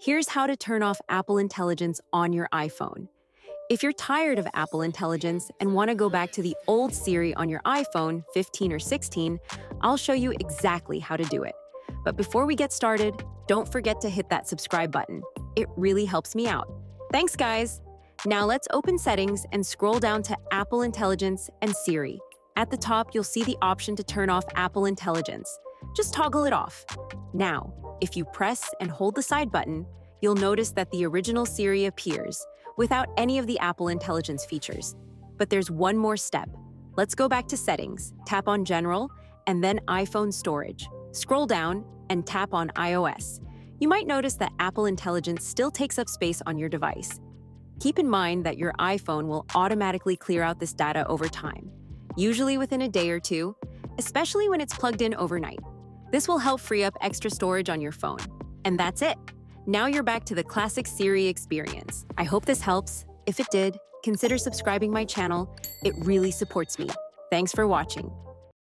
Here's how to turn off Apple Intelligence on your iPhone. If you're tired of Apple Intelligence and want to go back to the old Siri on your iPhone 15 or 16, I'll show you exactly how to do it. But before we get started, don't forget to hit that subscribe button. It really helps me out. Thanks, guys! Now let's open Settings and scroll down to Apple Intelligence and Siri. At the top, you'll see the option to turn off Apple Intelligence. Just toggle it off. Now, if you press and hold the side button, you'll notice that the original Siri appears without any of the Apple Intelligence features. But there's one more step. Let's go back to Settings, tap on General, and then iPhone Storage. Scroll down and tap on iOS. You might notice that Apple Intelligence still takes up space on your device. Keep in mind that your iPhone will automatically clear out this data over time, usually within a day or two, especially when it's plugged in overnight. This will help free up extra storage on your phone. And that's it. Now you're back to the classic Siri experience. I hope this helps. If it did, consider subscribing my channel. It really supports me. Thanks for watching.